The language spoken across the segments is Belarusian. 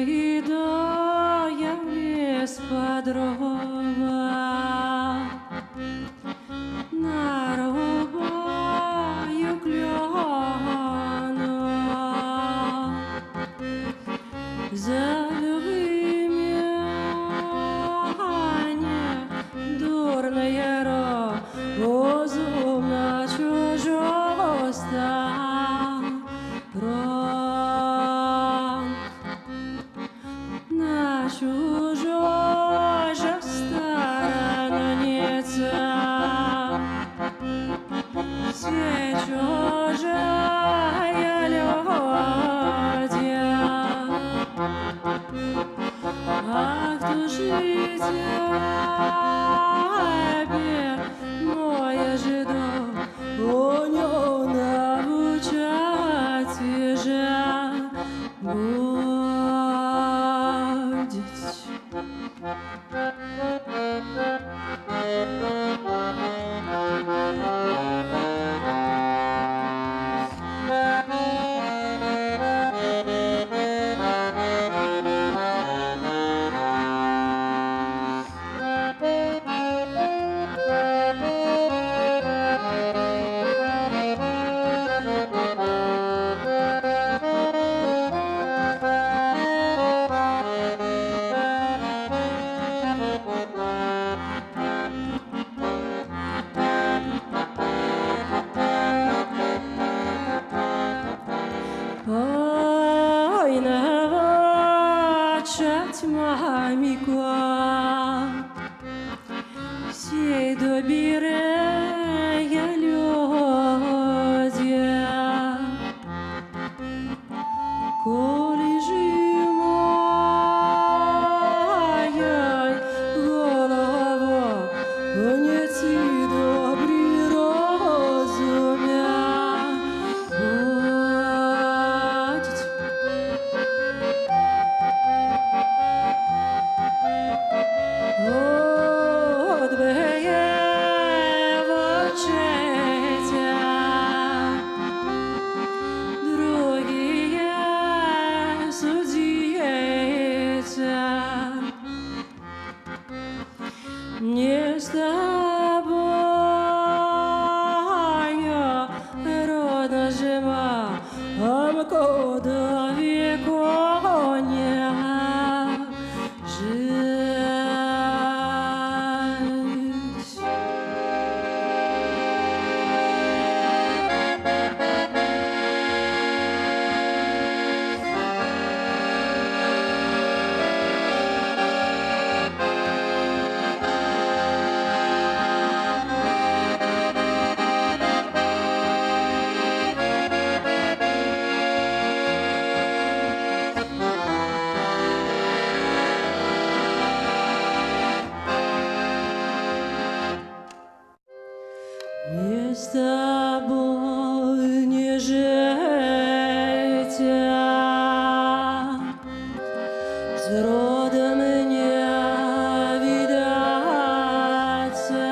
иду я в лес по дрова, нарубаю клену, залюби меня, дурная розум на чужого сторон, на чужой же сторонице, все чужие люди. Ах, тужить тебе, моя жена, у нее навчать же будешь. Ой, навчать мамику всей добрые люди, коли же моей голову не ці добрі розумя. От би є вчиться, другие судиться, не з тобою родна жива, до віку не жить. Не с тобой не жить, с родом не видаться,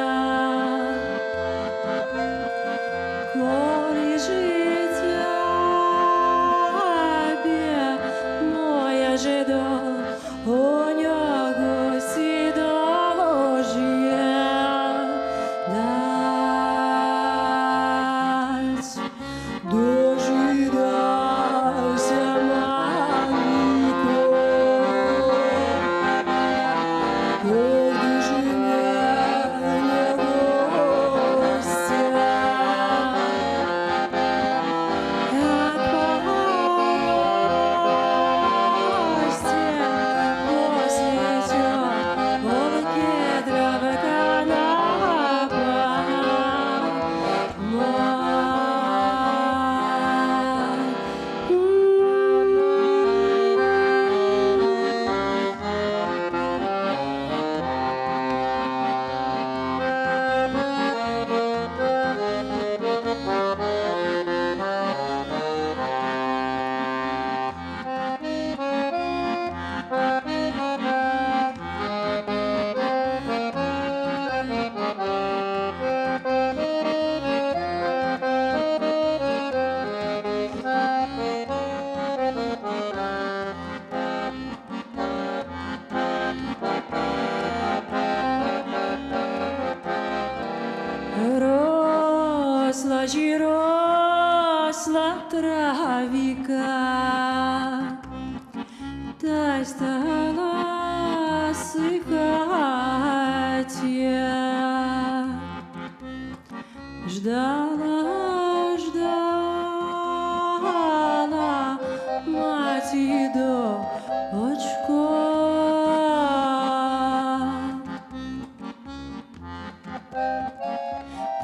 коли жить тебе, моя жена, у него сидожье. Дожидайся, мамико, когда же меня гостя, как погости после теплого кедрового канапа. масла травика, та стала сыхать я. Ждала, ждала мать и дочку.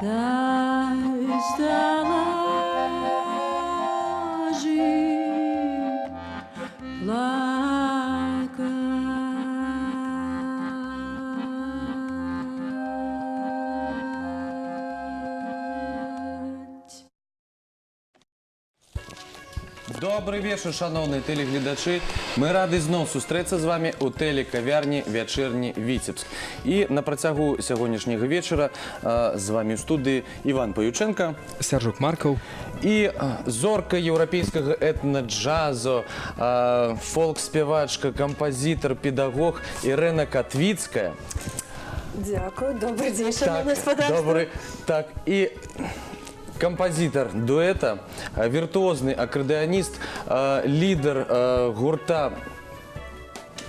Та стала жить, плакать. Добрый вечер, шановні телеглядачі. Ми раді знов зустрітися з вами у телекав'ярні «Вечірній Вітебськ». І на протягу сьогоднішнього вечора з вами у студії Іван Поюченко, Сержук Марков і зорка європейського етно-джазу, фолк-співачка, композитор, педагог Ірина Котвіцька. Дякую, добрий день, шановне Так, господарство. добрий. Так, і композитор дуэта, виртуозный аккордеонист, лидер гурта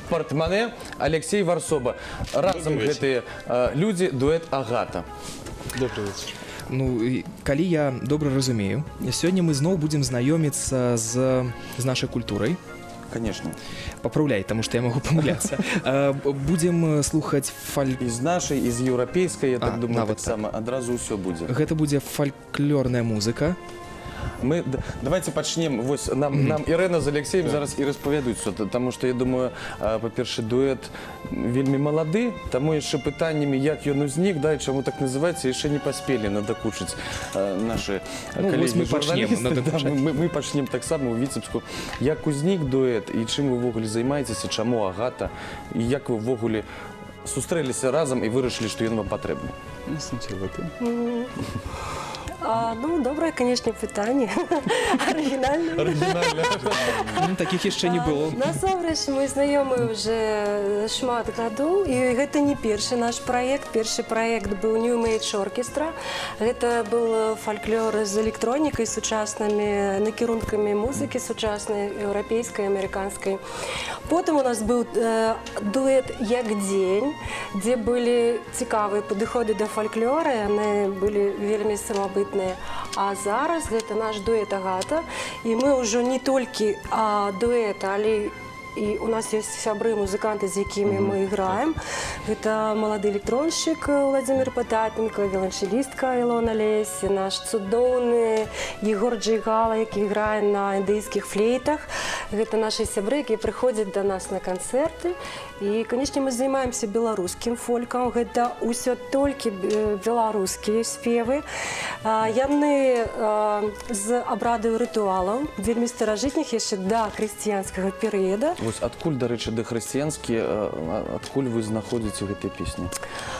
«Портмоне» Алексей Варсоба. Разом гэтыя люди дуэт «Агата». Добрый вечер. Ну, калі я добра разумею, сёння мы зноў будзем знаёміцца з нашай культурай. Конечно. Папраўляй, таму што я магу памыляцца. Будзем слухаць Из нашей, из европейской, я так думаю, нават так само одразу ўсё будзе. Гэта будзе фальклорная музыка. Давайте пачнем. Вось нам Ірина з Алексеем зараз і распавядуць, тому што я думаю, па-перше, дуэт вельмі малады, таму яшчэ пытаннямі, як ён узнік, да, і чаму так называецца, яшчэ не паспелі надакучыць нашы калегі журналісты. Мы пачнем таксама у Віцебску. Як узнік дуэт і чым вы ўвогуле займаецеся, чаму Агата, і як вы ўвогуле сустрэліся разам і вырашылі, што ён вам патрэбны? Ну, сначала ты. Ну, добрае, канешне, пытанне. Арыгінальна. Такіх яшчэ не было. Насамрэч, мы знаёмы ўжо шмат гадоў, і гэта не першы наш праект. Першы праект быў New Age Orchestra. Гэта быў фальклор з электронікай, сучаснымі накірункамі музыкі, сучаснай, еўрапейскай, амерыканскай. Потым у нас быў дуэт «Як дзень», дзе былі цікавыя падыходы да фальклора, яны былі вельмі самабытныя. А зараз гэта наш дуэт «Агата». І мы ўжо не толькі дуэт, але і у нас ёсць сябры, музыканты, з якімі мы іграем. Гэта малады электроншчык Владзімір Патапенко, віоланчэлістка Ілона Лесі, наш цудоўны Егор Джейгала, які іграе на індыйскіх флейтах. Гэта нашы сябры, якія прыходзяць да нас на канцэрты. І, канешне, мы займаемся беларускім фолькам. Гэта ўсё толькі беларускія спевы. Яны з абрадаў рытуалаў, вельмі старажытніх яшчэ да хрысціянскага перыяда. Вось адкуль, дарэчы, дахрысціянскі, адкуль вы знаходзіце гэтыя песні?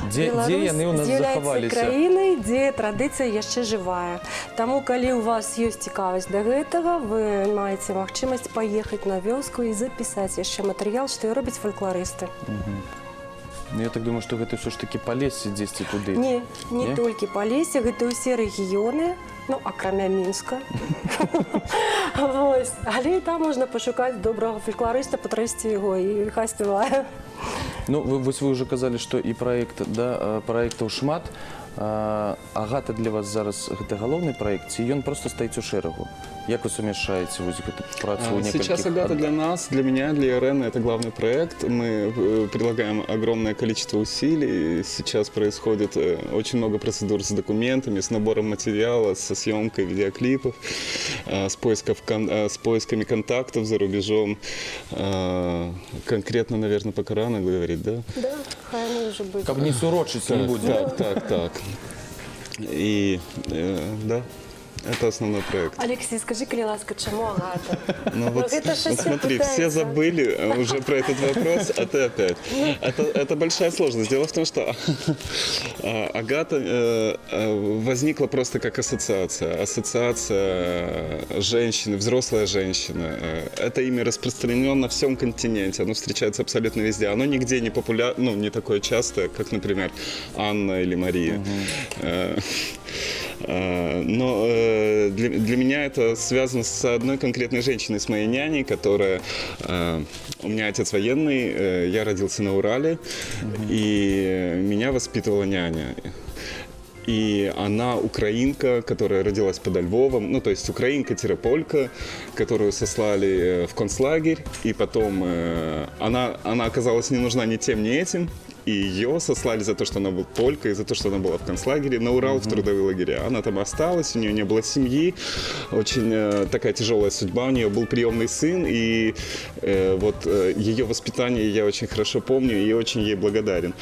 Дзе яны ў нас захаваліся? З'яўляецца краінай, дзе традыцыя яшчэ жывая. Таму, калі ў вас ёсць цікавасць да гэтага, вы маеце магчымасць паехаць на вёску і запісаць яшчэ матэрыял, што і робяць фальклорысты. Я так думаю, што гэта ўсё ж такі Палессе дзесьці туды. Не толькі Палессе, гэта ўсе рэгіёны, ну, акрамя Мінска. Але там можна пашукаць добрага фальклорыста, патрасці яго і хай спявае. Ну, вось вы ўжо казалі, што і праектаў шмат. Агата для вас зараз гэта галоўны праект, ці ён проста стаіць у шэрагу? Як вы сумяшаеце гэту працу ў некалькіх? Сейчас Агата для нас, для меня, для Ирены это главный проект. Мы прилагаем огромное количество усилий. Сейчас происходит очень много процедур с документами, с набором материала, со съемкой видеоклипов, с поисками контактов за рубежом. Конкретно, наверное, пока рано говорить, да? Да, хай оно уже будет. Каб не сурочыць не будзе. Так. И, да. Это основной проект. Алексей, скажи, коли ласка, чему Агата? Ну вот смотри, все забыли уже про этот вопрос, а ты опять. Это большая сложность. Дело в том, что Агата возникла просто как ассоциация. Ассоциация женщины, взрослая женщина. Это имя распространено на всем континенте. Оно встречается абсолютно везде. Оно нигде не популярно, ну, не такое частое, как, например, Анна или Мария. Но для меня это связано с одной конкретной женщиной, с моей няней, которая... У меня отец военный, я родился на Урале, и меня воспитывала няня. И она украинка, которая родилась подо Львовом, ну, то есть украинка-полька, которую сослали в концлагерь, и потом она оказалась не нужна ни тем, ни этим, и ее сослали за то, что она была полька, и за то, что она была в концлагере, на Урал, в трудовые лагеря. Она там осталась, у нее не было семьи, очень такая тяжелая судьба, у нее был приемный сын, и вот ее воспитание я очень хорошо помню и очень ей благодарен.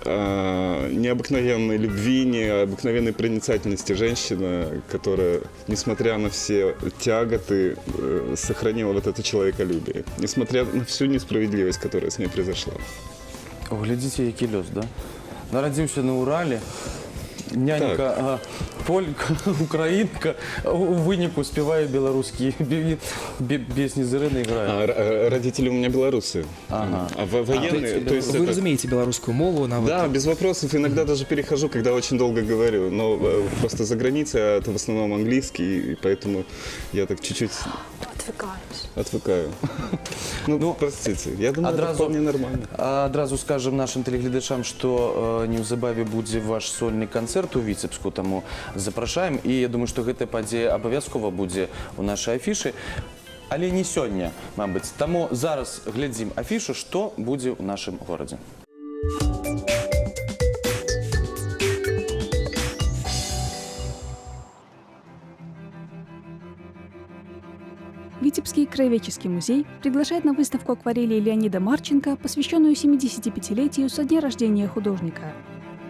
Необыкновенной любви, необыкновенной проницательности женщина, которая, несмотря на все тяготы, сохранила вот это человеколюбие, несмотря на всю несправедливость, которая с ней произошла. О, глядзіце, які лёс, да? Нарадзіўся на Урале, нянька, полька, украинка, у выніку спеваю белорусские песни з Іриною граю. Родители у меня белорусы. Ага. А военные... то есть Вы это- разумеете белорусскую мову, навык? Да, без вопросов. Иногда даже перехожу, когда очень долго говорю. Но просто за границей это в основном английский, и поэтому я так чуть-чуть Отвыкаешь. отвыкаю. Ну, простите. Я думаю, это вполне нормально. Адразу скажем нашим телегледачам, што неўзабаве будзе ваш сольны канцэрт у Віцебску, таму запрашаем. І я думаю, што гэтая падзея абавязкова будзе ў нашай афішы. Але не сёння, мабыць. Таму зараз глядзім афішу, што будзе ў нашым горадзе. Витебский краеведческий музей приглашает на выставку акварелей Леонида Марченко, посвященную 75-летию со дня рождения художника.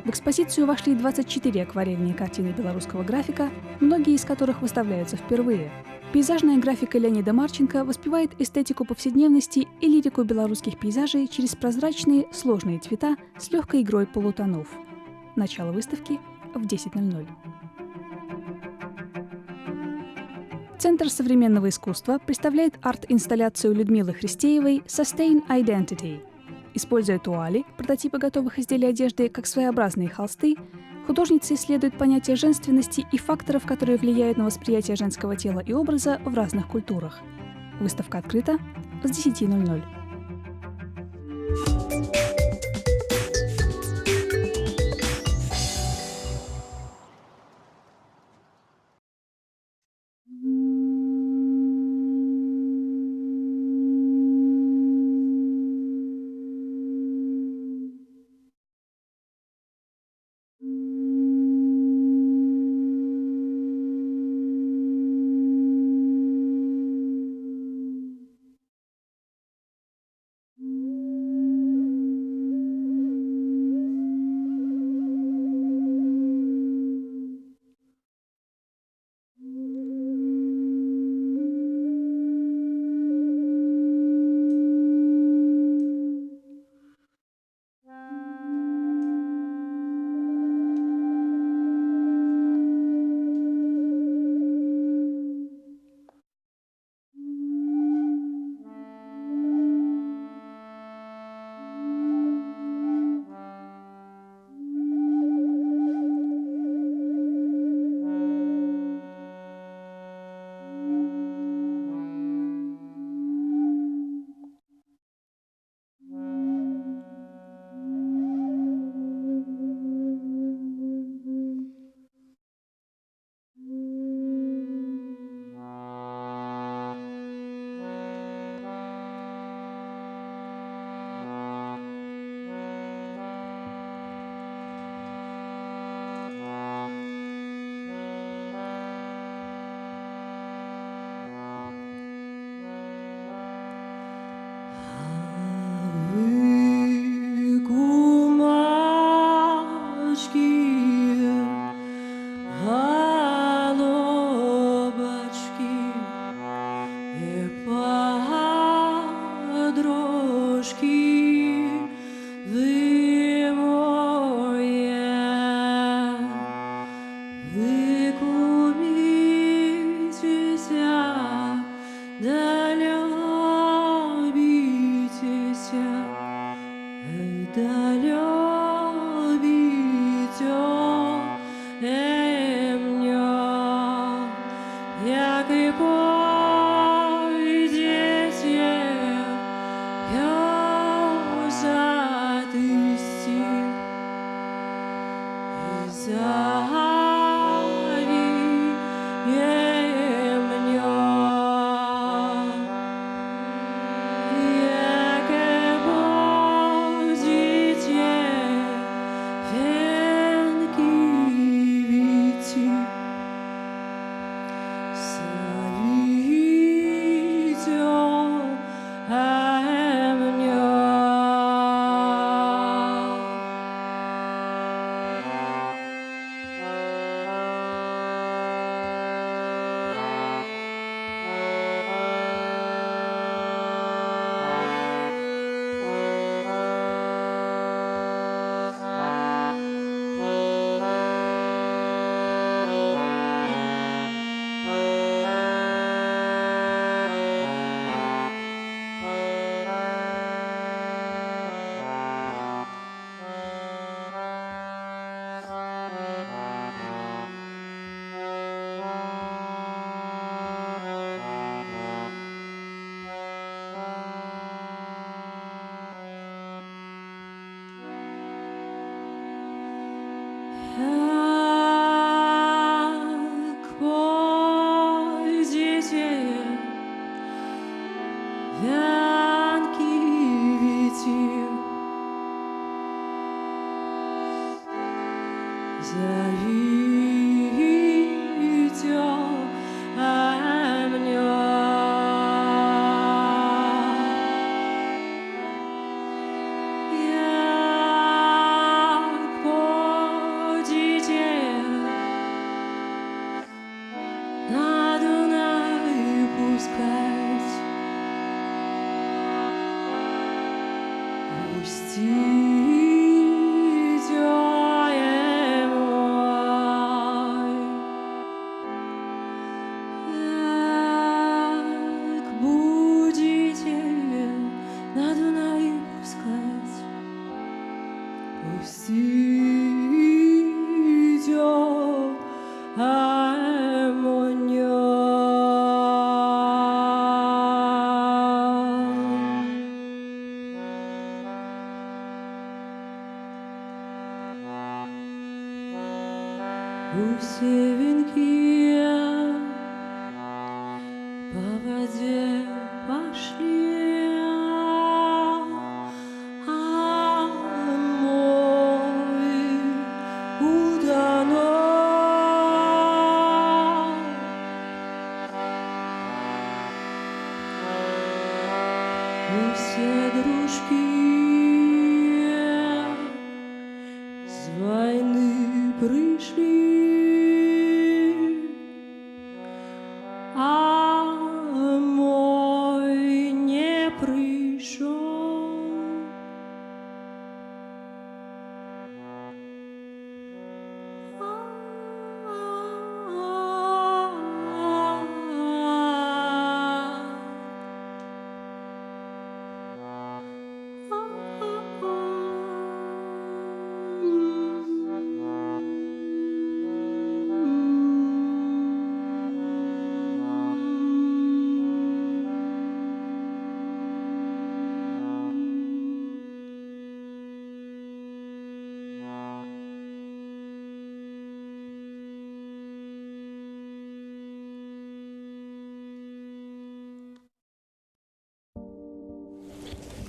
В экспозицию вошли 24 акварельные картины белорусского графика, многие из которых выставляются впервые. Пейзажная графика Леонида Марченко воспевает эстетику повседневности и лирику белорусских пейзажей через прозрачные, сложные цвета с легкой игрой полутонов. Начало выставки в 10:00. Центр современного искусства представляет арт-инсталляцию Людмилы Христеевой «Sustain Identity». Используя туали, прототипы готовых изделий одежды, как своеобразные холсты, художница исследует понятие женственности и факторов, которые влияют на восприятие женского тела и образа в разных культурах. Выставка открыта с 10:00. Да любите, як і пойдете, я задысти и завие меня. Як пойдете, вянки ветер, зовите меня. На Дунай пускать, пустите мой, как будете на Дунай пускать, пустите Все венки по воде пошли, а мой утонул. Все дружки с войны пришли, а мой не пришел.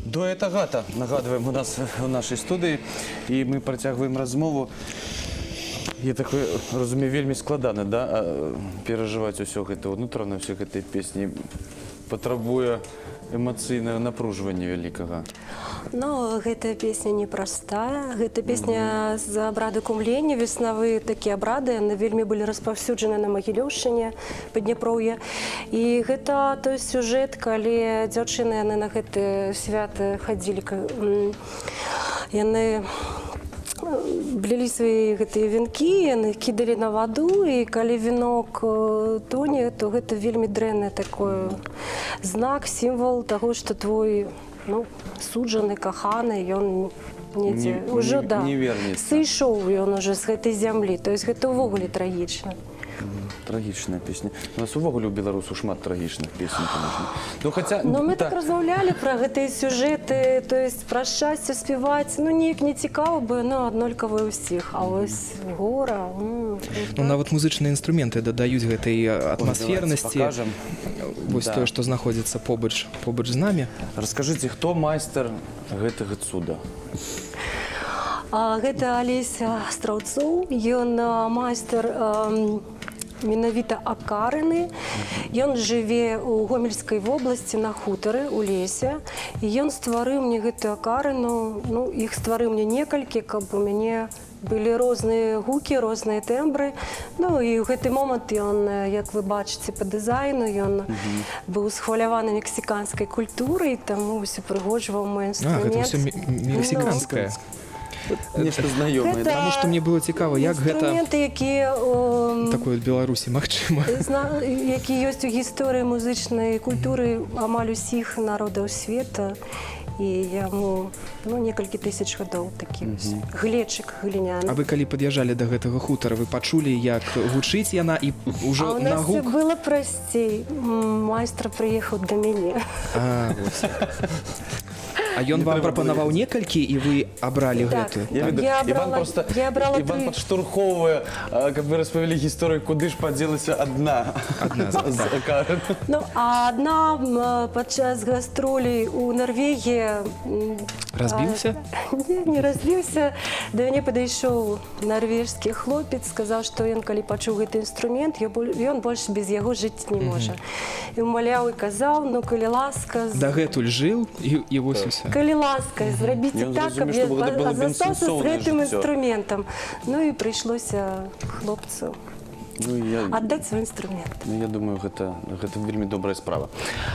Дует Агата, нагадуємо, у нас у нашій студії, і ми протягуємо розмову. Я так розумію, вельми складано, да, переживати усього цього, внутрішнього всіх цієї пісні, потребує эмоцыйнае напружвання великага. Но гэта песня непростая. Гэта песня з абрады кумлення, веснавыя такія абрады, яны вельмі былі распаўсюджаны на Магілёўшчыне, Падняпроўе. І гэта той сюжэт, калі дзяўчыны яны на гэты святы хадзілі, яны блілі свае гэтыя венкі, яны кідалі на ваду, і калі венок тоне, то гэта вельмі дрэнны такой знак, сімвал таго, што твой суджаны, каханы, ён недзе ўжо, да, сышоў ён уже з гэтай зямлі. То есть гэта ўвогуле трагічна. Трагічная песня. У нас увогуле у беларусаў шмат трагічных песень, конечно. Ну, хотя... Ну, мы так размаўлялі пра гэтыя сюжэты, то есть пра шчасце спяваць, ну, неяк не цікава бы, ну, аднолькавыя ўсіх. А вось гора... Ну, нават музычныя інструменты дадаюць гэтай атмасфернасці. Покажем. Вось Да. тое, што знаходзіцца побач з намі. Расскажыце, хто майстар гэтага цуда? Гэта Алесь Страўцоў, ён майстар менавіта акарыны. Ён жыве ў Гомельскай вобласці на хутары, у лесе. І ён стварыў мне гэтую акарыну, ну, іх стварыў мне некалькі, каб у мяне былі розныя гукі, розныя тэмбры. Ну, і ў гэты момант ён, як вы бачыце па дызайну, ён быў схваляваны мексіканскай культурай, таму упрыгожваў мой Гэта ўсё інструмент. мексіканскае. Нешта знаёмае. Гэта- да? Таму што мне было цікава, як гэта Інструменты, якія такое ў Беларусі магчыма. які ёсць у гісторыі музычнай культуры амаль усіх народаў света. І яму некалькі тысяч гадоў такі глечык А гліняны. вы калі пад'язджалі да гэтага хутара, вы пачулі, як гучыць яна і А ўжо у на нас все гук? было прасцей. Майстар прыехаў да мяне. Вось. А ён вам прапанаваў некалькі, і вы абралі Так. гэтую? Я веду, Я Іван брала- просто я брала Іван три. падштурхоўвае, каб вы распавялі гісторыю, куды ж падзелася адна з акарын. Ну, а адна падчас гастролей у Нарвегіі Разбіўся? Не разбіўся. Да мяне падышоў нарвежскі хлопец, сказаў, што ён, калі пачуў гэты інструмент, ён больш без яго жыць не можа. І умаляў і казаў, ну, калі ласка, Дагэтуль жыў і вось усё. калі ласка, зрабіце Ён так, каб зразумеў, што гэта было я застаўся з бессэнсоўнае гэтым жыццё. інструментам. Ну і прыйшлося хлопцу Ну, аддаць свой інструмент. я думаю, гэта вельмі добрая справа.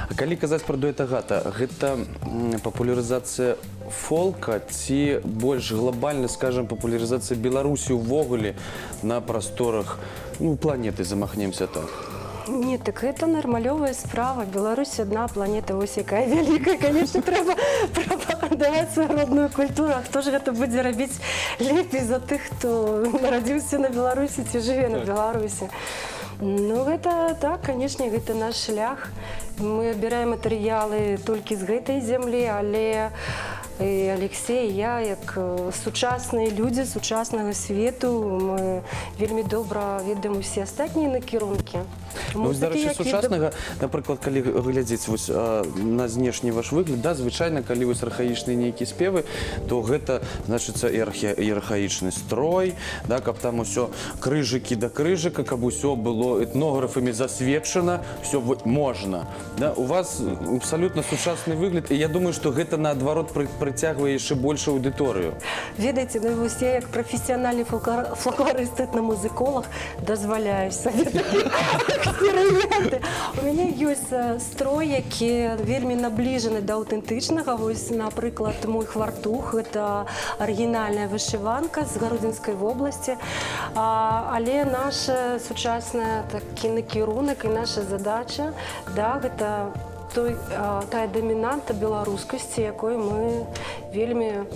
А калі казаць пра дуэт Агата, гэта папулярызацыя фолка ці больш глобальна, скажем, папулярызацыя Беларусі ўвогуле на прасторах, ну, планеты, замахнемся так. Не, так гэта нармалёвая справа. Беларусь одна планета, вось якая вялікая. Конечно, трэба прапагандаваць сваю родную культуру. А хто ж гэта будзе рабіць лепей за тых, хто нарадзіўся на Беларусі ці жыве на Беларусі? Ну, гэта так, канешне, гэта наш шлях. Мы абіраем матэрыялы толькі з гэтай зямлі, але і Алексей, я, як сучасныя людзі сучаснага свету, мы вельмі добра ведаем усе астатнія накірункі. Ну, дарэчы, сучаснага, напрыклад, калі глядзець вось, на знешні ваш выгляд, да, звычайна, калі вось архаічныя нейкія спевы, то гэта, значыцца, і архаічны строй, да, каб там усё крыжыкі да крыжыка, каб усё было этнографамі засведчана, всё можна. Да, у вас абсалютна сучасны выгляд, і я думаю, што гэта, наадварот, прыцягвае яшчэ большую аўдыторыю. Ведаеце, ну, вось я, як прафесіянальны фольклорыст, этнамузыколог, дазваляю сабе такі эксперыменты. У мяне ёсць строй, які вельмі набліжаны да аўтэнтычнага. Вось, напрыклад, мой хвартух, гэта арыгінальная вышыванка з Гародзінскай вобласці. Але наша сучасная такі накірунак і наша задача, да, гэта тая дамінанта беларускасці, якой мы вельмі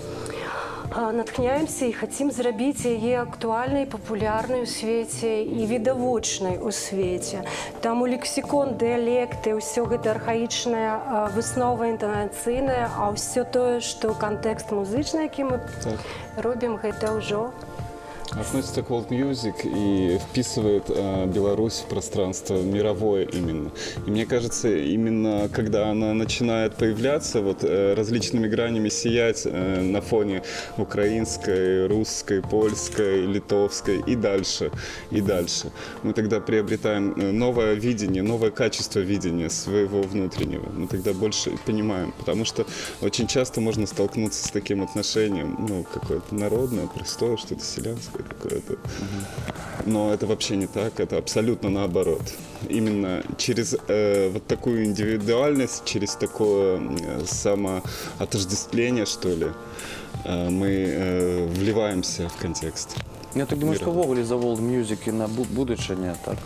наткняемся і хацім зрабіць яе актуальнай, папулярнай у свеце і відавочнай у свеце. Таму лексікон, дыялекты, ўсё гэта архаічная выснова інтанацыйная, а ўсё тое, што кантэкст музычны, які мы робім, гэта ўжо относится к world music и вписывает Беларусь в пространство мировое именно. И мне кажется, именно когда она начинает появляться, вот различными гранями сиять на фоне украинской, русской, польской, литовской и дальше, мы тогда приобретаем новое видение, новое качество видения своего внутреннего. Мы тогда больше понимаем, потому что очень часто можно столкнуться с таким отношением, ну, какое-то народное, простое, что-то селянское какое-то. Но это вообще не так, это абсолютно наоборот. Именно через вот такую индивидуальность, через такое самоотождествление, что ли, мы вливаемся в контекст. Я так думаю, что вовле за World Music и на будущее так.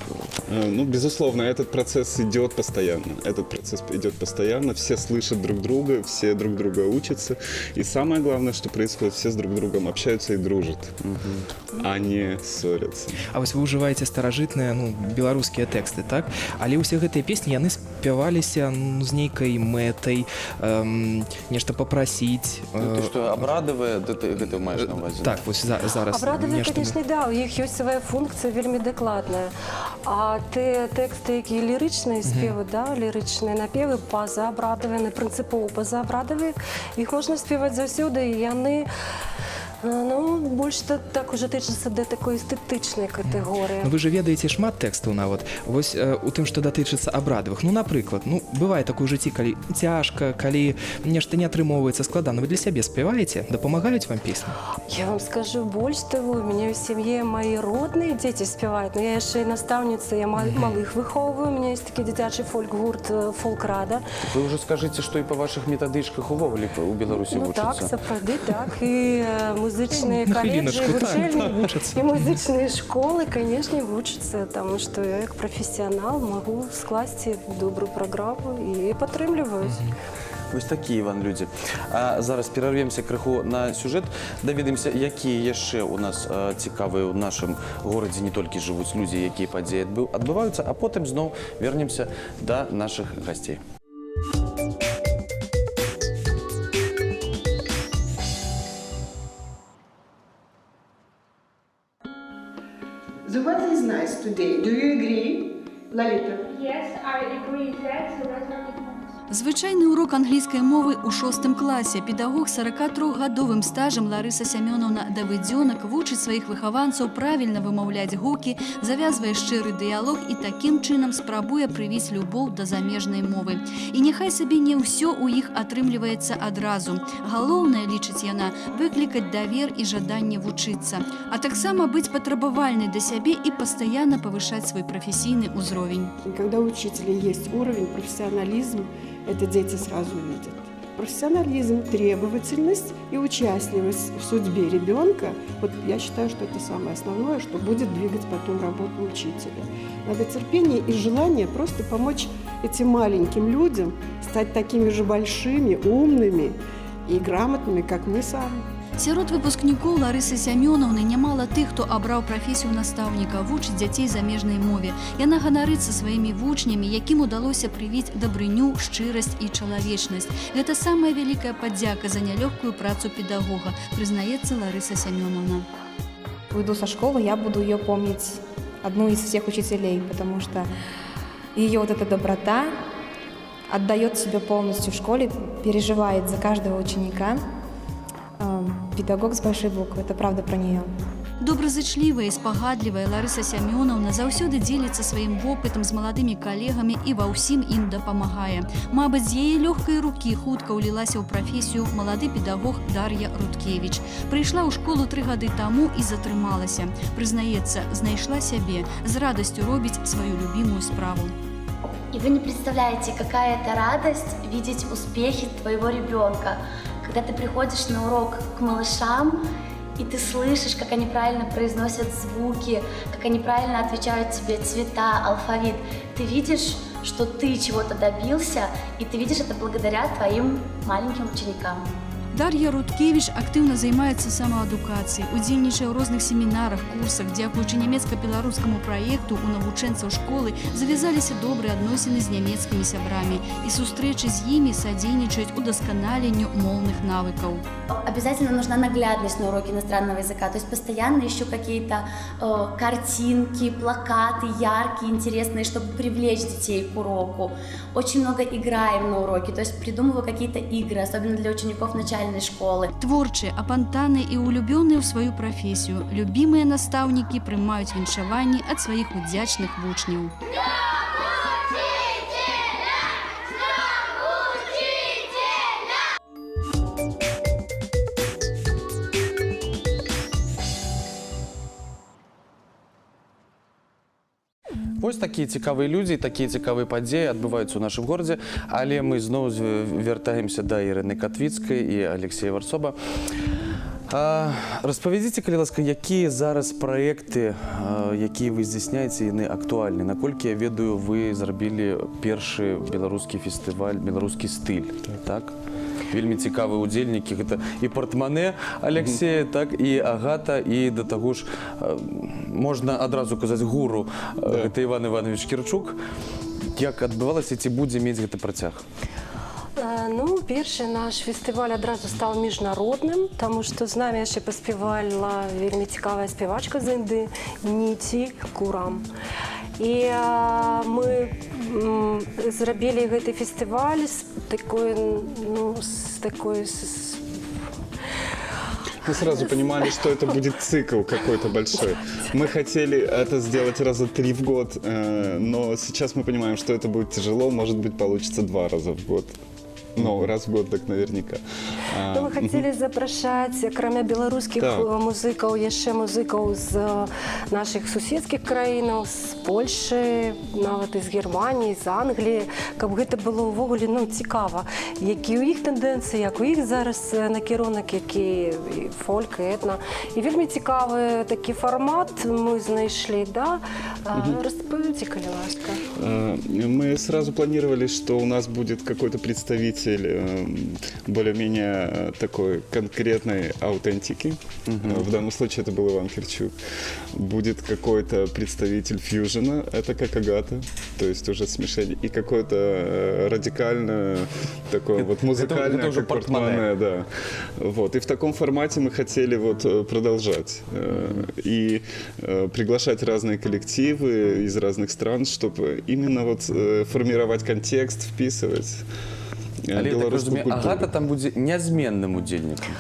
Ну, безусловно, этот процесс идет постоянно. Этот процесс идет постоянно. Все слышат друг друга, все друг друга учатся. И самое главное, что происходит, все с друг другом общаются и дружат, а не ссорятся. А вось вы ўжываеце старажытныя, ну, беларускія тэксты, так? Але ўсе гэтыя песні, яны спяваліся, ну, з нейкай мэтай, нешта папрасіць. Ты что, обрадовая, ты маешь на увазе? Так, вось зараз. Абрадавыя, нешта конечно, да, у іх ёсць свая функція вельмі дакладная. А те тэксты, якія лірычныя спевы, да, лірычныя напевы, пазаабрадавыя, прынцыпова пазаабрадавыя, іх можна спеваць заўсёды, і яны ну, больш так уже тычыцца да такой эстэтычнай катэгорыі. Ну, вы же ведаеце шмат тэкстаў нават. Вось у тым, што датычыцца абрадавых. Ну, напрыклад, ну, бывае такое ў жыцці, калі цяжка, калі нешта не атрымоўваецца складана. Вы для сябе спяваеце? Дапамагаюць вам песні? Я вам скажу больш таго, у мяне ў сям'і мои родныя дзеці спяваюць, но я яшчэ і настаўніца, я малых выхоўваю, у меня есть такі дзіцячы фольк-гурт «Фолкрада». Вы уже скажите, что и по ваших методичках увогуле у Беларуси Ну так, учатся. сапраўды, так. І музычныя На каледжы, хвіліночку, вучэльні, так, вучацца. і музычныя школы, канешне, вучацца, таму што я як прафесіянал магу скласці добрую праграму і падтрымліваюць. Вось такія, Іван, людзі. А зараз перарвемся крыху на сюжэт, даведаемся, якія яшчэ у нас цікавыя ў нашым горадзе не толькі жывуць людзі, якія падзеі адбываюцца, а потым зноў вернемся да нашых гасцей. The weather is nice today. Do you agree, Lalita? Yes, I agree that the weather is nice. Звычайны урок англійскай мовы ў 6 класе. Педагог 43-гадовым стажам Ларыса Сямёнаўна Давыдзёнак вучыць сваіх выхаванцаў правільна вымаўляць гукі, завязвае шчыры дыялог і такім чынам спрабуе прывіць любоў да замежнай мовы. І няхай сабе не ўсё ў іх атрымліваецца адразу. Галоўнае, лічыць яна, выклікаць давер і жаданне вучыцца, а таксама быць патрабавальнай да сябе і пастаянна павышаць свой прафесійны ўзровень. Когда у учителя есть уровень, профессионализм, это дети сразу видят. Профессионализм, требовательность и участливость в судьбе ребенка, вот я считаю, что это самое основное, что будет двигать потом работу учителя. Надо терпение и желание просто помочь этим маленьким людям стать такими же большими, умными и грамотными, как мы сами. Сярод выпускнікоў Ларысы Сямёнаўны нямала тых, хто абраў прафесію настаўніка, вучыць дзяцей замежнай мове. Яна ганарыцца сваімі вучнямі, якім удалося прывіць дабрыню, шчырасць і чалавечнасць. Гэта самая вялікая падзяка за нялёгкую працу педагога, прызнаецца Ларыса Сямёнаўна. Уйду со школы, я буду ее помнить одну из всех учителей, потому что ее вот эта доброта отдает себя полностью в школе, переживает за каждого ученика. Педагог с большой буквы, это правда про нее. Добразычлівая і спагадлівая Ларыса Сямёнаўна заўсёды дзеліцца сваім вопытам з маладымі калегамі і ва ўсім ім дапамагае. Мабыць, з яе лёгкай рукі хутка ўлілася ў прафесію малады педагог Дар'я Руткевіч. Прыйшла ў школу 3 гады таму і затрымалася. Прызнаецца, знайшла сябе, з радасцю робіць сваю любімую справу. И вы не представляете, какая это радость видеть успехи твоего ребенка. Когда ты приходишь на урок к малышам, и ты слышишь, как они правильно произносят звуки, как они правильно отвечают тебе цвета, алфавит. Ты видишь, что ты чего-то добился, и ты видишь это благодаря твоим маленьким ученикам. Дар'я Руткевіч актыўна займаецца самаадукацыяй, удзельнічае ў розных семінарах, курсах. Дзякуючы нямецка-беларускаму праекту у навучэнцаў школы завязаліся добрыя адносіны з нямецкімі сябрамі, і сустрэчы з імі садзейнічаюць удасканаленню моўных навыкаў. Обязательно нужна наглядность на уроке иностранного языка, то есть постоянно ищу какие-то картинки, плакаты яркие, интересные, чтобы привлечь детей к уроку. Очень много играем на уроке, то есть придумываю какие-то игры, особенно для учеников начальной школы. Творчыя, апантаныя і улюбёныя ў сваю прафесію. Любімыя настаўнікі прымаюць віншаванні ад сваіх удзячных вучняў. Вось такія цікавыя людзі, такія цікавыя падзеі адбываюцца ў нашым горадзе, але мы зноў вяртаемся да Ірыны Катвіцкай і Алексея Варсоба. Распавядзіце, калі ласка, якія зараз праекты, якія вы здзяйсняеце, яны актуальны? Наколькі я ведаю, вы зрабілі першы беларускі фестываль, беларускі стыль, так? Вельмі цікавыя удзельнікі, гэта і партмане Алексея, так, і Агата, і да таго ж, можна адразу казаць гуру, гэта Іван Іванович Кірчук. Як адбывалася, ці будзе мець гэты працяг? Ну, першы наш фестываль адразу стаў міжнародным, таму што з намі яшчэ паспявала вельмі цікавая спявачка з Індыі Ніці Курам. І мы зрабілі гэты фестываль з такой, ну, з такой... Мы сразу понимали, что это будет цикл какой-то большой. Мы хотели это сделать раза 3 в год, но сейчас мы понимаем, что это будет тяжело, может быть, получится 2 раза в год. Ну, раз в год так наверняка. Ну, мы хотели запрашаць, акрамя беларускіх музыкаў, яшчэ музыкаў з нашых суседскіх краінаў, з Польшы, нават і з Германіі, з Англіі, каб гэта было ўвогуле, ну, цікава. Які ў іх тэндэнцыі, як у іх зараз накірунак, які фольк, этна. І вельмі цікавы такі фармат мы знайшлі, да? Распавядзіце, калі ласка. Мы сразу планировали, что у нас будет какой-то представитель более-менее такой конкретной аутентики. В данном случае это был Иван Кирчук. Будет какой-то представитель фьюжена, это как Агата, то есть уже смешение. И какое-то радикальное, такое вот музыкальное, это уже как партмане, да. Вот. И в таком формате мы хотели вот продолжать. И приглашать разные коллективы из разных стран, чтобы именно вот формировать контекст, вписывать. Але, так разумею, Агата там будзе нязменным удзельнікам?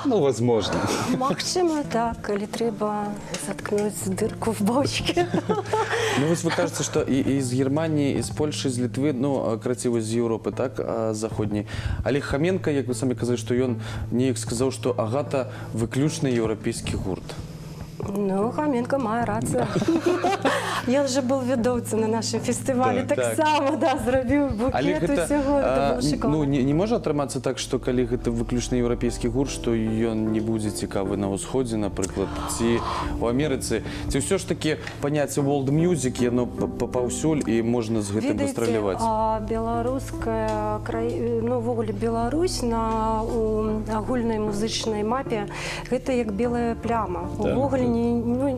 Ну, возможно. Магчыма, так, калі трэба заткнуць дырку в бочке. Ну, вось вы кажаце, што і з Германіі, і з Польшы, з Літвы, ну, крацівы з Еўропы, так, заходняй. Але Хаменка, як вы самі казалі, што ён неяк сказаў, што Агата выключны еўрапейскі гурт. Ну, Хаменка мае рацыю. Ён же был ведоўцам на нашым фестывалі, так само, да, зрабіў букет усяго, это было шикарно. Ну, не можа атрымацца так, што калі гэта выключны еўрапейскі гурт, што ён не будзе цікавы на ўсходзе, напрыклад, ці ў Амерыцы, ці ўсё ж такі паняцце world music, яно паўсюль і можна з гэтым выстраляваць? Ведаеце, беларуская краіна, ну, ввогуле Беларусь на агульнай музычнай мапе, гэта як белая пляма. Увогуле няма.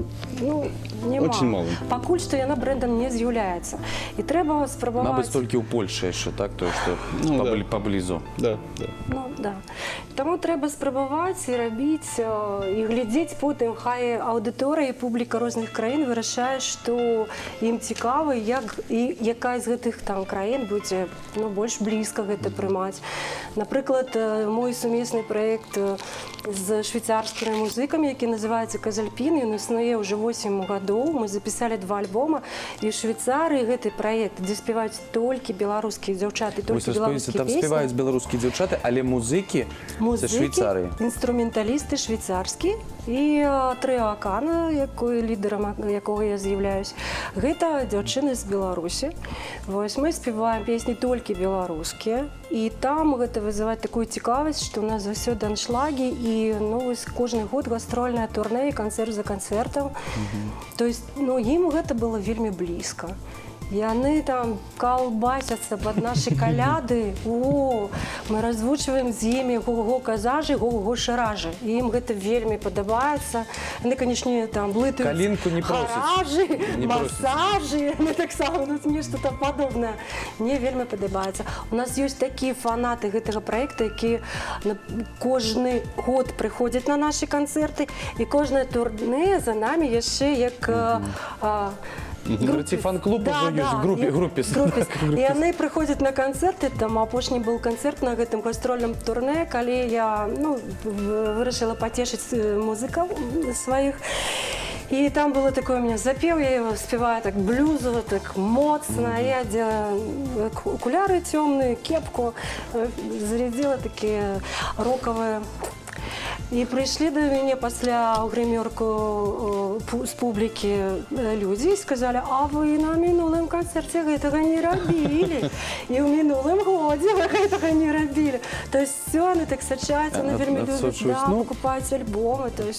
Очень мало. Пакуль што яна брэндам не з'яўляецца. І трэба спрабаваць... Мабыць, толькі ў Польшы яшчэ, так? Тое, што паблізу. Да, да. Ну, да. Таму трэба спрабаваць і рабіць, і глядзець потым, хай аўдыторыя і публіка розных краін вырашае, што ім цікава, і якая з гэтых там краін будзе, ну, больш блізка гэта прымаць. Напрыклад, мой сумесны праект з швейцарскімі музыкамі, які называецца «Казальпін», ён існуе ўжо 8 гадоў. Мы запісалі 2 альбома, і ў Швейцарыі гэты праект, дзе спяваюць толькі беларускія дзяўчаты, толькі беларускія там песні. спяваюць беларускія дзяўчаты, але музыкі са Швейцарыі. Інструменталісты швейцарскі і трыо Акана, лідарам якога я з'яўляюсь. Гэта дзяўчыны з Беларусі. Вось мы спяваем песні толькі беларускія, і там гэта вызывае такую цікавасць, што у нас заўсёды аншлагі, і кожны год гастрольнае турнэ, канцэрт за канцэртам. То есть, ну, ім гэта было вельмі блізка. Яны там калбасяцца пад нашы каляды. О, мы развучваем з імі го-го казажы, го-го шаражы. І ім гэта вельмі падабаецца. Яны, канечне, там блытаюць калінку не просяць. Харажы, масажы, таксама нешта там падобнае. Мне вельмі падабаецца. У нас ёсць такія фанаты гэтага праекта, якія кожны год прыходзяць на нашы канцэрты, і кожнае турнэ за намі яшчэ як... Ці фан-клуб ужо ёсць, групе. І яны прыходзяць на канцэрты, там апошні был канцэрт на гэтым гастрольным турнэ, калі я вырашыла пацешыць музыкаў сваіх. І там было такое у меня запеў, я его спеваю так блюзово, так моцна, я одела окуляры темные, кепку, зарядила такие роковые. І прийшли до мене після гримерку з публіки люди і сказали, а ви на минулому концерті гэтага не робили. І в минулому годі ви гэтага не робили. Тобто все, вони так сочаться, вони вельми люблять, да, покупають альбоми. Тобто,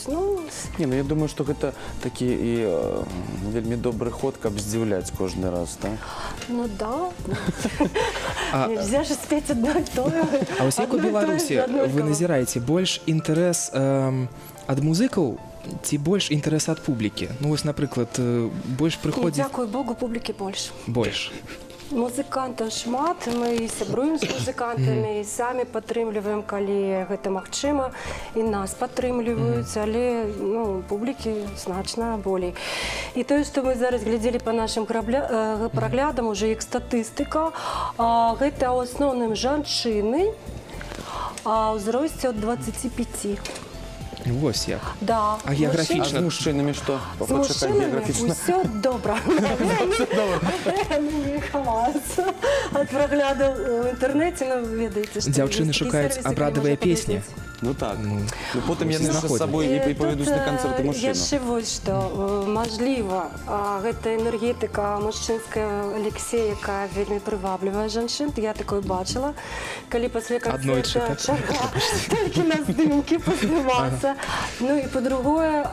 Не, ну я думаю, что это такі і вельми добрий ход, каб здзіўляць кожны раз, так? Ну да. Нельзя же спеть одно и то же. А ось як у Беларусі вы назіраеце больш інтарэс ад музыкаў ці больш інтарэс ад публікі? Ну вось, напрыклад, больш прыходзіць... Дякую Богу, публікі больш. Больш. Музыкантаў шмат, мы сябруем з музыкантамі і самі падтрымліваем, калі гэта магчыма, і нас падтрымліваюць, але публікі значна болей. І тое, што мы зараз глядзелі па нашым праглядам, уже як статыстыка, гэта ў асноўным жанчыны ўзросце ад 25. Вось як. Да. А геаграфічна? А з мужчынамі што? З мужчынамі ўсё добра. Не хаваюцца ад праглядаў у інтэрнэце, ведаеце, што... Дзяўчыны шукаюць абрадавыя песні. Ну так. Ну потым яны з сабой і павядуць на канцэрты мужчынаў. Яшчэ вось што, мажліва, гэта энергетыка мужчынская Алексея, якая вельмі прываблівая жанчын, я такое бачыла, калі пасля канцэрта чарга толькі на здымкі паздымацца. Ну і па-другое,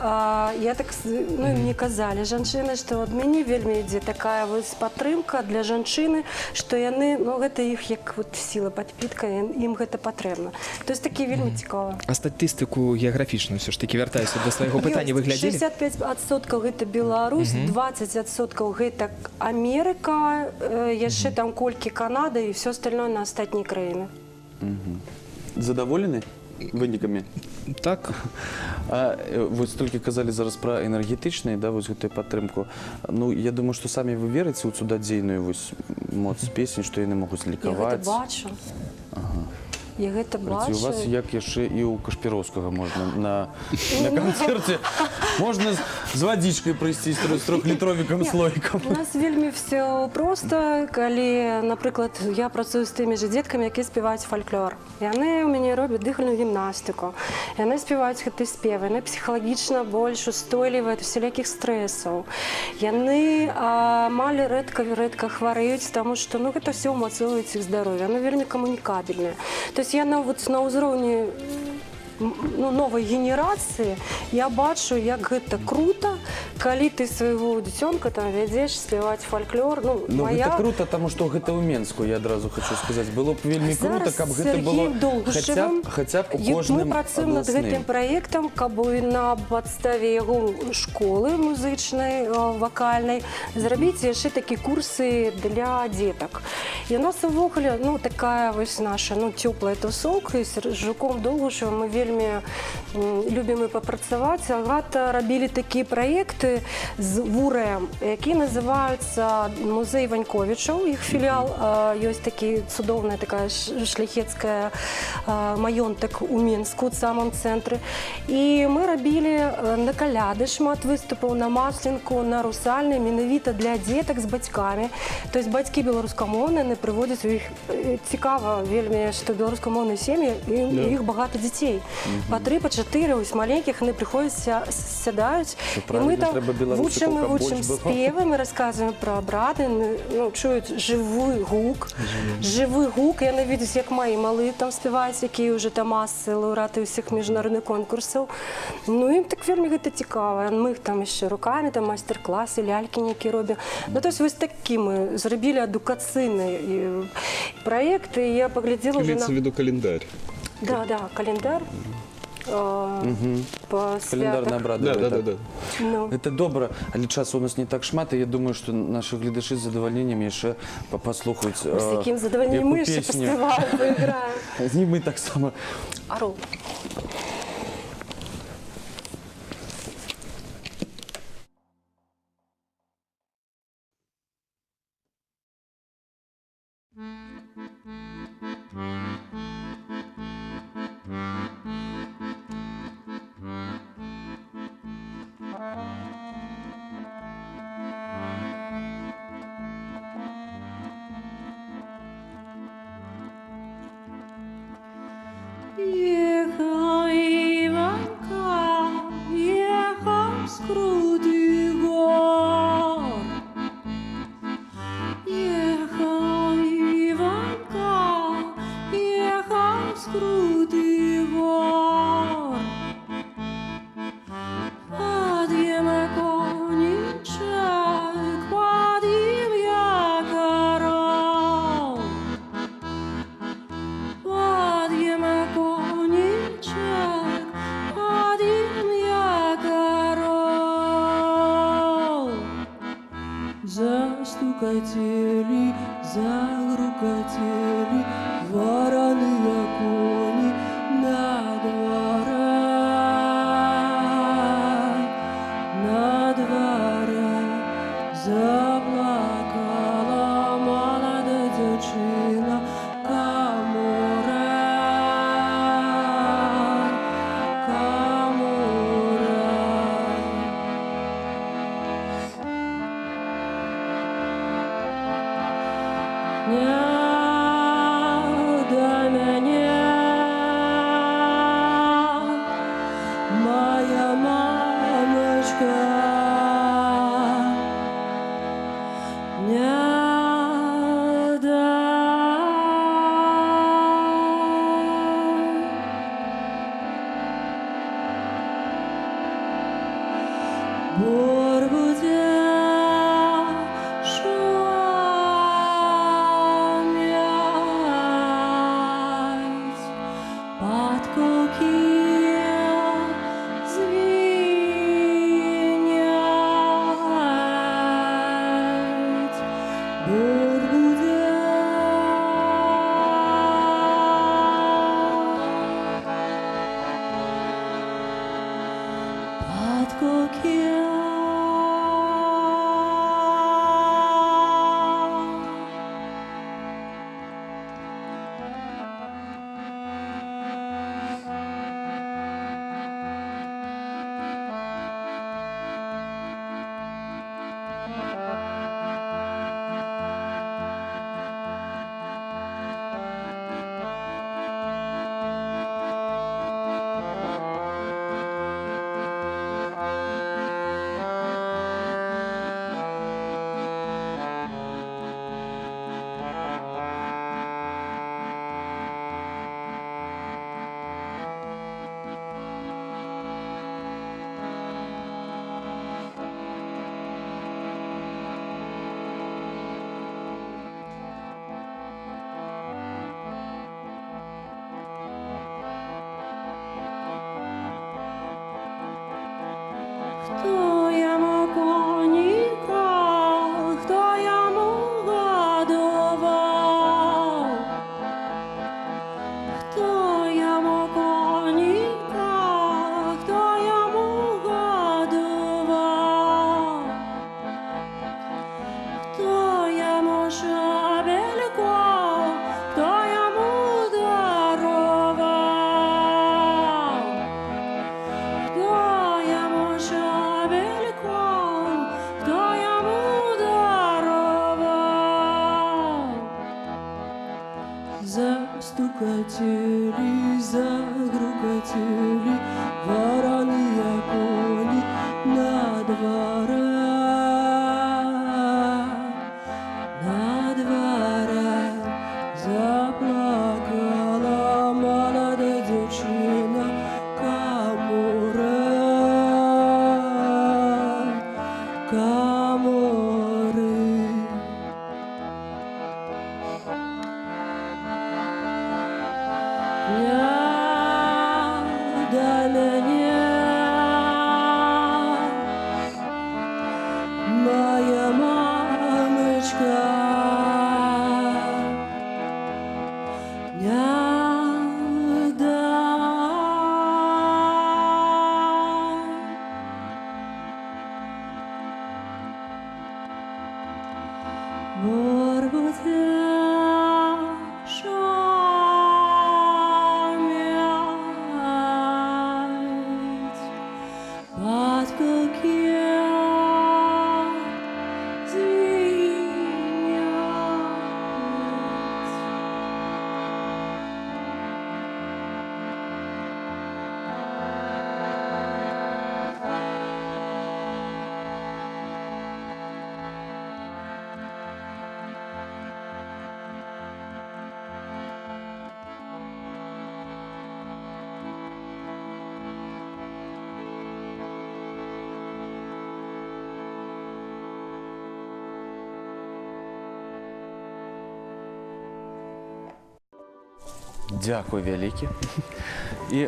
я так, мне казалі жанчыны, што ад мяне вельмі ідзе такая вось падтрымка для жанчыны, што яны, гэта іх як сіла падпітка, ім гэта патрэбна. То есть такі вельмі цікава. А статыстыку геаграфічную все ж таки вяртаюся до свайго пытання, вы глядзелі? 65% гэта Беларусь, 20% гэта Амерыка, яшчэ там колькі Канада і все остальное на астатнія краіны. Задаволены вынікамі? Так. Вось толькі казалі зараз пра энергетычныя, да, вось гэтую падтрымку. Ну, я думаю, што самі вы верыце ў цудадзейную вось моц песень, што яны могуць лікаваць. Я гэта бачу. Я гэта бачу. У вас, як яшчэ і ў Кашпіроўскага можна на канцэрце, можна з вадзічкай прыйсці з 3-літровікам слоікам. У нас вельмі все проста, калі, напрыклад, я працую з тымі ж дзеткамі, якія спяваюць фальклор. Яны ў мяне робяць дыхальную гімнастыку, яны спяваюць гэты спевы, яны псіхалагічна больш устойлівыя ад усялякіх стрэсаў. Яны амаль рэдка хварэюць, таму што гэта все ўмацоўваюць іх здароўе, яны вельмі камунікабельныя. То есть я на ўзроўні новай генерацыі я бачу, як гэта круто, калі ты свайго дзіцёнка там вядзеш спяваць фальклор. Ну гэта круто, таму што гэта ў Менску, я адразу хочу сказаць. Было б вельмі круто, каб гэта было хаця б у кожным мы працуем над гэтым праектам, каб на падставе яго школы музычнай, вакальнай зрабіць яшчэ такі курсы для дзетак. І у нас увогуле такая вось наша цёплая тусовка, і з Жуком Долгушевым мы вельмі любім і папрацаваць. Агата рабілі такія праекты з ВУРЭМ, які называюцца музей Ваньковічаў, іх філіал, ёсць такі цудоўная такая шляхецкая маёнтак у Мінску, у самым цэнтры. І мы рабілі на каляды шмат выступаў, на масленку, на русальны, менавіта для дзетак з бацькамі. То есть бацькі беларускамоўныя, яны прыводзяць у іх, цікава вельмі, што беларускамоўныя сем'і, іх багата дзяцей. Па 3, па 4, ось маленькіх, яны прыходзяць, сядаюць, і мы там вучым спевы, мы расказваем пра абрады, чуюць жывы гук, яны видяць, як мои малы там спяваюць, якія ўжо там масы, лаўрэаты ўсіх міжнародных конкурсаў. Ім так вельмі гэта цікава. Мы іх там яшчэ рукамі, там майстар-класы, лялькі нейкія робім. То есть вось такі мы зрабілі адукацыйны праект, і я паглядзела уже на... Имеется в виду календарь. Да, календар. Календарна абрадавая. Да. Это добра, але часу у нас не так шмат, і я думаю, што нашы гледачы з задавальненнем яшчэ паслухаюць якую песню. З якім задавальненнем мы яшчэ паспяваем, паіграем. І мы таксама. Ару. Ехал заструкотели вороные кони на дворе заплакала молодая девчина камура. Не до меня, моя мамочка, не до. Борбуде шумять, под куки звенять. Борбуде под куки. Хто йому коніка, хто йому годував? Хто йому коніка, хто йому годував? Хто йому шабелько, хто йому дарував? Хто йому шабельком, хто йому дарував? Застукатели, загрукатели вороные кони на дворе. Заплакала молодая девчина камура. Моя мамочка, не Дякую, вялікі. І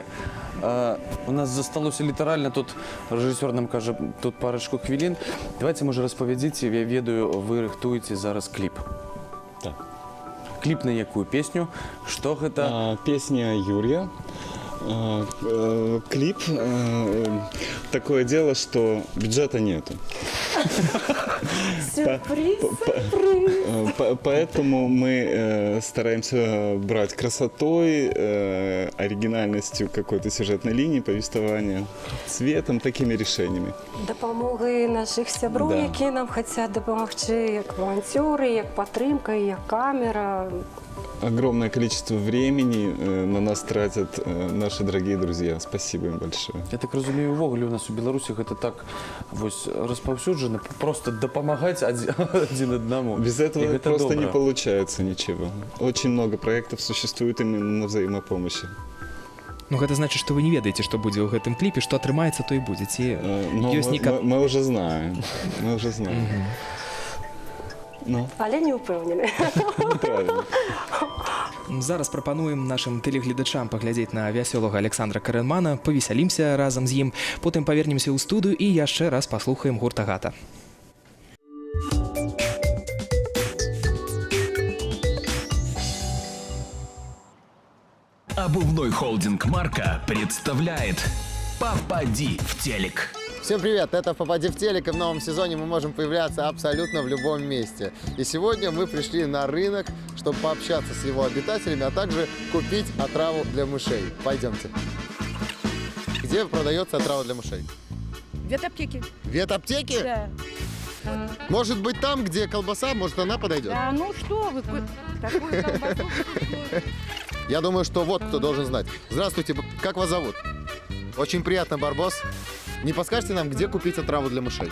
у нас засталося літаральна, тут режисер нам каже, тут парочку хвилин. Давайте, може, розповідіть, я ведаю, ви рихтуєте зараз кліп. Так. кліп на якую песню, што гэта? Песня Юрия. Клип. Такое дело, что бюджета нету. Сюрприз, Поэтому мы стараемся брать красотой, оригинальностью какой-то сюжетной линии, повествования, цветом, такими решениями. Дапамогай наших сяброў, Да. якія нам хацяць дапамагчы, як валанцёры, як падтрымка, як камера. Огромное количество времени на нас тратят наши дорогие друзья. Спасибо им большое. Я так разумею, увогуле у нас у Беларусі гэта так вось распаўсюджана, просто дапамагаць адзін аднаму. Без этого И это просто добро. не получается ничего. Очень много проектов существует именно на взаимопомощи. Ну гэта значыць, што вы не ведаеце, што будзе ў гэтым кліпе, што атрымаецца, то і будзе. Ці Но ёсць мы уже знаем. Мы уже знаем. Ну, Але не ўпэўнены. правильно. Зараз прапануем нашым тэлегледачам паглядзець на вясёлага Александра Карэнмана, павесялімся разам з ім, потым павернемся ў студыю і яшчэ раз паслухаем гурт «Агата». Обувной холдинг «Марка» представляет «Попади в телек». Всем привет! Это «Попади в телек», и в новом сезоне мы можем появляться абсолютно в любом месте. И сегодня мы пришли на рынок, чтобы пообщаться с его обитателями, а также купить отраву для мышей. Пойдемте. Где продается отрава для мышей? Ветаптеки. Ветаптеки? Да. Может быть, там, где колбаса, может, она подойдет? Да, ну что вы, такую колбасу. Я думаю, что вот кто должен знать. Здравствуйте, как вас зовут? Очень приятно, Барбос. Не подскажете нам, где купить отраву для мышей?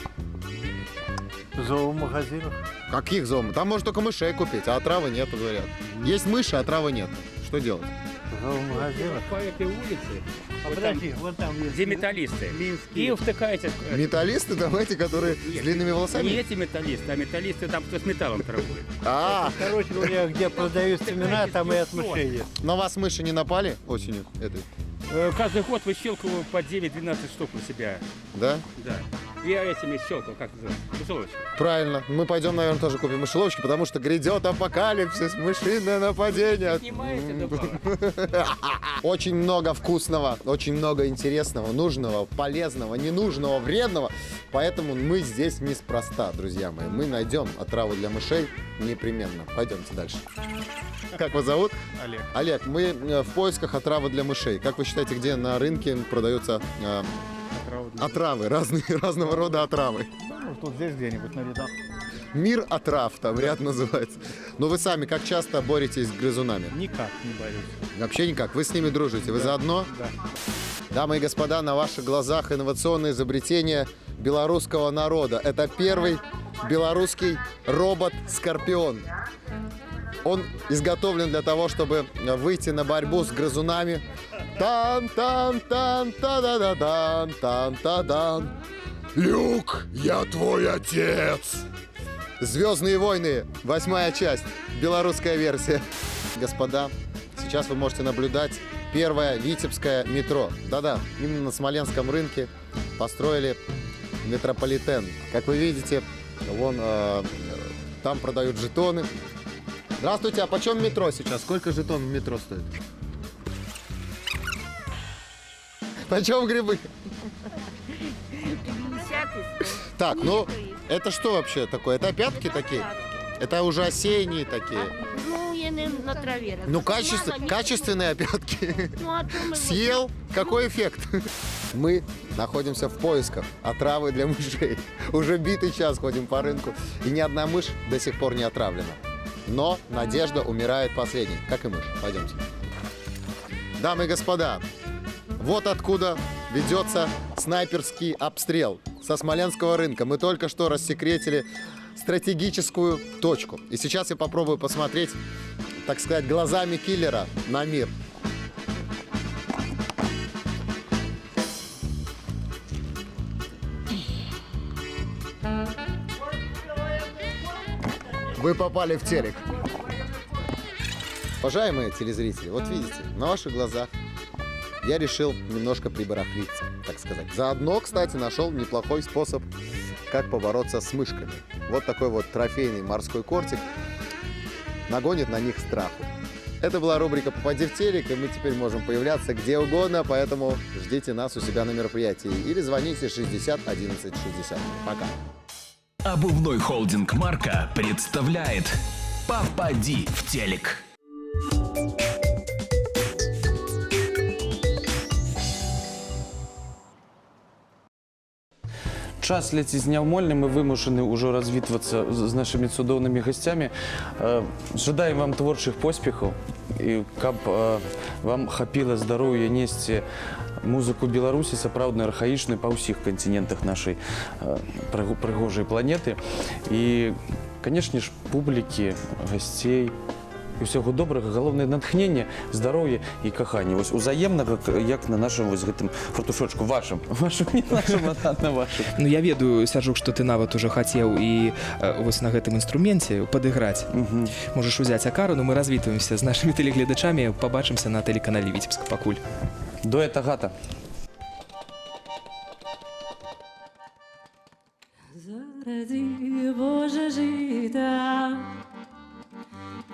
В зоомагазинах. Каких зоомагазинах? Там можно только мышей купить, а отравы нету, говорят. Есть мыши, а отравы нет. Что делать? В зоомагазинах. По этой улице, Подожди, вон там есть. где металлисты, и втыкаете... Металлисты там эти, которые с длинными волосами? Не эти металлисты, а металлисты там, кто с металлом торгует. Короче говоря, где продают семена, там и от мышей есть. На вас мыши не напали осенью этой? Каждый год выщелкиваю по 9-12 штук на себя. Да? Да. Я этими щелкал, как называется, мышеловочкой. Правильно. Мы пойдем, наверное, тоже купим мышеловочки, потому что грядет апокалипсис, мышиное нападение. Очень много вкусного, очень много интересного, нужного, полезного, ненужного, вредного. Поэтому мы здесь неспроста, друзья мои. Мы найдем отраву для мышей непременно. Пойдемте дальше. Как вас зовут? Олег. Олег, мы в поисках отравы для мышей. Как вы считаете, где на рынке продаются отравы, разного рода отравы? Ну, тут здесь где-нибудь на рядах. Мир отрав там ряд называется. Но вы сами как часто боретесь с грызунами? Никак не борюсь. Вообще никак. Вы с ними дружите? Вы заодно? Да. Дамы и господа, на ваших глазах инновационное изобретение белорусского народа. Это первый белорусский робот-скорпион. Он изготовлен для того, чтобы выйти на борьбу с грызунами. Там-там-там-та-да-да-там-там-та-дан. Люк, я твой отец. «Звездные войны», 8-я часть, белорусская версия. Господа, сейчас вы можете наблюдать первое витебское метро. Да-да, именно на Смоленском рынке построили метрополитен. Как вы видите, вон там продают жетоны. Здравствуйте, а почем метро сейчас? Сколько жетон в метро стоит? Почем грибы? Так, ну, это что вообще такое? Это опятки такие? Это уже осенние такие. Ну, я на траве. Ну, качественные опятки. Ну, а то мы... Съел? Какой эффект? Мы находимся в поисках отравы для мышей. Уже битый час ходим по рынку, и ни одна мышь до сих пор не отравлена. Но надежда умирает последней, как и мышь. Пойдемте. Дамы и господа, вот откуда ведется снайперский обстрел со Смоленского рынка. Мы только что рассекретили стратегическую точку. И сейчас я попробую посмотреть, так сказать, глазами киллера на мир. Вы попали в телек. Уважаемые телезрители, вот видите, на ваших глазах я решил немножко прибарахлиться, так сказать. Заодно, кстати, нашел неплохой способ, как побороться с мышками. Вот такой вот трофейный морской кортик. нагонит на них страху. Это была рубрика «Попади в телек», и мы теперь можем появляться где угодно, поэтому ждите нас у себя на мероприятии или звоните 60 11 60. Пока. Обувной холдинг «Марка» представляет «Попади в телек». Час ляціць няўмольны, мы вымушаны ўжо развітвацца з нашымі цудоўнымі гасцямі. Жадаем вам творчых поспехаў і каб вам хапіла здароўя несці музыку Беларусі, сапраўдную архаічную па ўсіх кантынентах нашай прыгожай планеты. І, канешне ж, публікі, гасцей, і ўсяго добрага, галоўнае натхнення, здароўя і кахання. Вось узаемнага, як на нашым вось гэтым фартушочку, вашым, не нашым, а на вашым. Ну, я ведаю, Сяржук, што ты нават уже хацеў і вось на гэтым інструменце падыграць. Можаш узяць акару, но мы развітваемся з нашымі тэлегледачамі, пабачымся на тэлеканале Віцебск пакуль. Дуэт Агата. Заради Боже жита,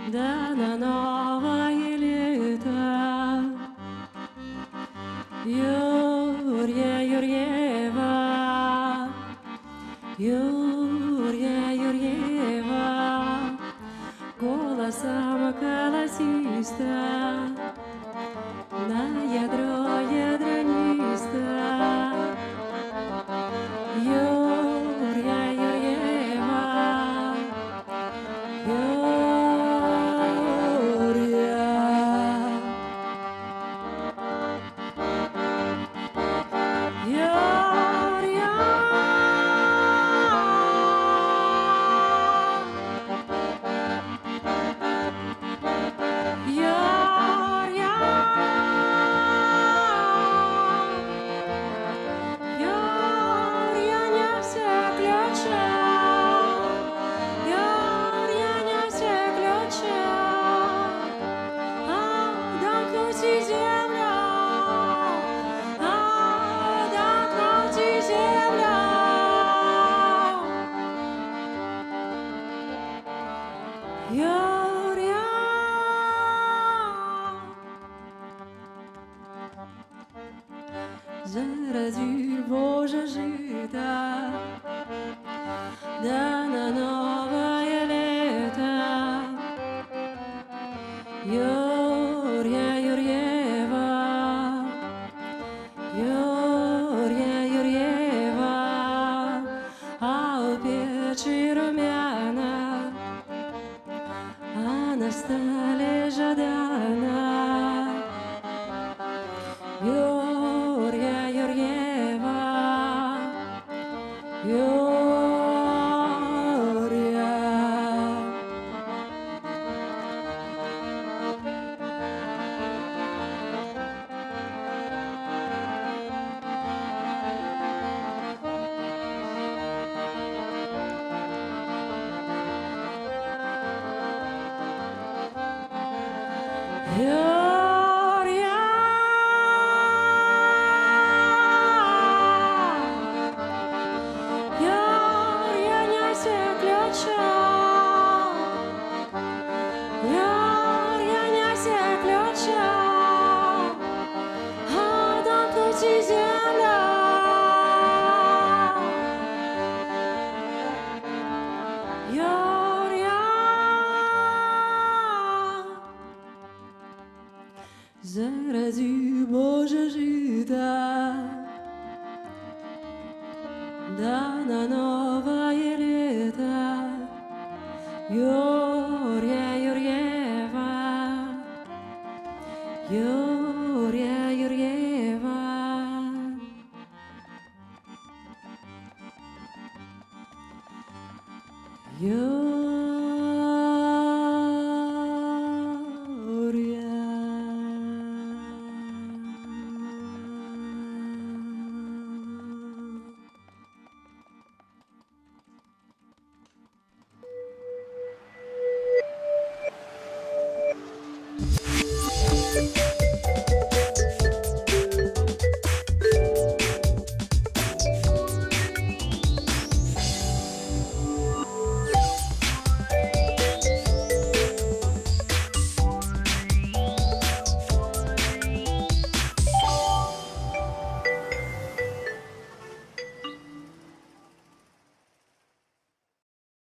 да на новое лето. Юрья Юрьева, Юрья Юрьева, голосом колосиста, на ядро ядрониста. Юрья Юрьева, заради Боже жита, да на новое лето. Юрья Юрьева, Юрья Юрьева, а у печи румяна, а на столе жадана. Юрья Юрьева, Юрья. Заради Боже жита, да на новое лето. Юрья Юрьева, Юрья.